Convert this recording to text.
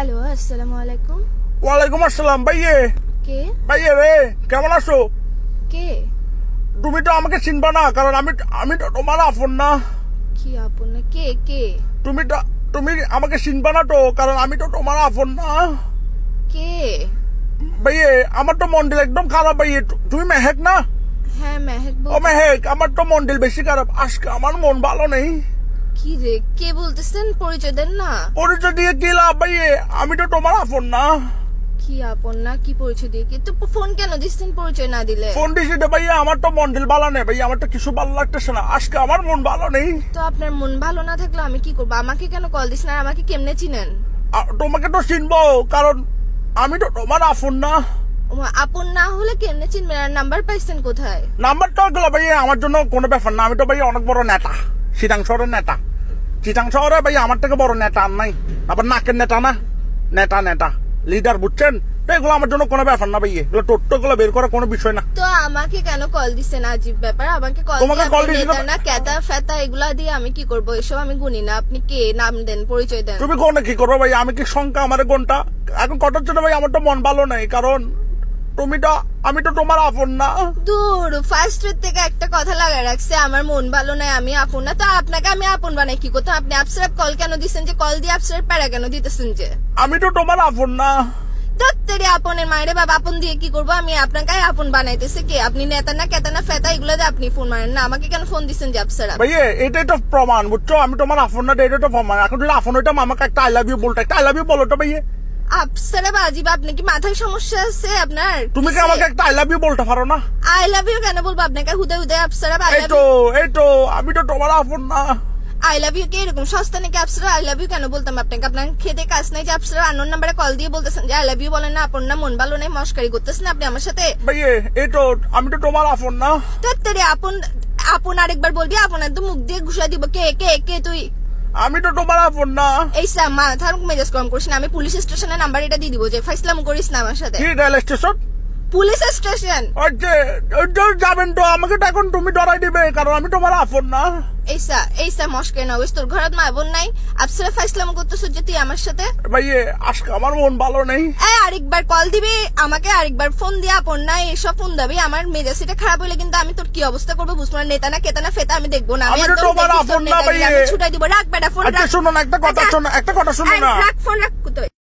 Hello, আসসালামু আলাইকুম। ওয়ালাইকুম আসসালাম। ভাইয়ে কে? ভাইয়ে রে, কেমন আছো? কে? তুমি তো আমাকে চিনবা না, কারণ আমি তো তোমার আপন না। কি আপন না? কে কে? তুমি আমাকে চিনবা না তো, কারণ আমি তো তোমার আপন না। কে? ভাইয়ে আমার তো মন্ডল একদম খারাপ। ভাইয়ে তুমি মেহেক না? হ্যাঁ মেহেক ও মেহেক, আমার তো মন্ডল বেশি খারাপ। আজকে আমার মন ভালো নেই। কি রে, কে বলতেছেন? পরিচয় দেন না। পরিচয় দিয়ে কি লাভ ভাইয়ে? আমি তো তোমার আপন না। কি আপন না? কি পরিচয় দিয়ে? কি তো ফোন কেন দিচ্ছেন পরিচয় না দিলে? ফোন দিছি তো ভাইয়া, আমার তো মন্ডল ভালো নেই ভাইয়া, আমার তো কিছু ভালো লাগতেছে না। আজকে আমার মন ভালো নেই। তো আপনার মন ভালো না থাকলে আমি কি করবো? আমাকে কেন কল দিচ্ছেন? আর আমাকে কেমনে চিনেন? তোমাকে তো চিনবো, কারণ আমি তো তোমার আপন না। আপন না হলে কেমনে চিনবেন? আর নাম্বার পাইছেন কোথায়? নাম্বারটা গুলো ভাইয়া আমার জন্য কোনো ব্যাপার না। আমি তো ভাইয়া অনেক বড় নেতা, চিটাং শহরের নেতা। চিটাং শহরে ভাইয়া আমার থেকে বড় নেতা আর নাই। আবার নাকের নেতা না, নেতা লিডার, বুঝছেন? তো এগুলো আমার জন্য কোনো ব্যাপার না ভাইয়া, এগুলো টোট্টো গুলো বের করা কোনো বিষয় না। তো আমাকে কেন কল দিচ্ছেন? আজীব ব্যাপার। আমাকে তোমাকে কল দিছি না, কেতা ফেতা এগুলা দিয়ে আমি কি করবো? এসব আমি গুনি না। আপনি কে? নাম দেন, পরিচয় দেন। তুমি কোনে কি করবো ভাইয়া? আমি কি সংখ্যা আমার কোনটা এখন কটার জন্য ভাই? আমার তো মন ভালো নেই, কারণ আমি তো তোমার আপন না। দূর, ফার্স্ট থেকে একটা কথা লাগা রাখছে, আমার মন ভালো নাই, আমি আপন না। তো আপনাকে আমি আপন বানাই কি করতে? আপনি আপসারাপ কল কেন দিচ্ছেন? যে কল দিয়ে আপসারাপ প্যারা কেন দিতেছেন? যে আমি তো তোমার আপন না। দত্তরে আপনের মায়ের বাবা, আপন দিয়ে কি করবো? আমি আপনাকে আপন বানাইতেছে কে? আপনি নেতা না, কেতা না, ফেতা এগুলো দিয়ে আপনি ফোন মারেন না। আমাকে কেন ফোন দিচ্ছেন যে আপসারাপ? ভাইয়া এটাই তো প্রমাণ, বুঝছো? আমি তোমার আপন না, এটাই তো প্রমাণ। এখন যদি আপন হইতাম আমাকে একটা আই লাভ ইউ বলতো, একটা আই লাভ ইউ বলো তো ভাইয়া। আপসারাপ আজিব, আপনি কি মাথায় সমস্যা আছে আপনার? তুমি কি আমাকে একটা আই লাভ ইউ বলতে পারো না? আই লাভ ইউ কেন বলবো আপনাকে? হুদে হুদে আপসারাপ আই লাভ এই তো আমি তো তোমার আপন না। আই লাভ ইউ কে এরকম সস্তা নাকি? আপসারা আই লাভ ইউ কেন বলতাম আপনাকে? আপনার খেতে কাজ নাই যে আপসারা আননোন নাম্বারে কল দিয়ে বলতেছেন যে আই লাভ ইউ বলেন না? আপন না, মন ভালো নাই, মস্কারি করতেছেন আপনি আমার সাথে। ভাইয়া এই তো আমি তো তোমার আপন না। তোর আপন আরেকবার বলবি, আপনার তো মুখ দিয়ে ঘুষা দিব। কে কে কে তুই? আমি তো তোমার আপন না। এই মাথার মেজাজ কম করিস না। আমি পুলিশ স্টেশনের নাম্বার এটা দিয়ে দিব, যে ফাইসলাম করিস না আমার সাথে। কি রেল স্টেশন? Police station. যাবেন তো, আমাকে তো এখন তুমি ডরাই দিবে, কারণ আমি তোমার আপন না। এইসা মস্কারি না হইস। তোর ঘরত মা বোন নাই? আপসারা ফাইসলাম করতেছ যে তুই আমার সাথে? ভাইয়া আজকে আমার মন ভালো নেই। আরেকবার কল দিবি আমাকে, আরেকবার ফোন দিয়ে আপন না এসব ফোন দিবি। আমার মেজাজ এটা খারাপ হলে কিন্তু আমি তোর কি অবস্থা করবো বুঝবো না। নেতা না, কেতা না, ফেতা আমি দেখবো না। আমি তোমার আপন না ভাইয়া, ছুটাই দিব। রাখ বেটা ফোন, শোনো না, একটা কথা শোনো না। রাখ ফোন, রাখ।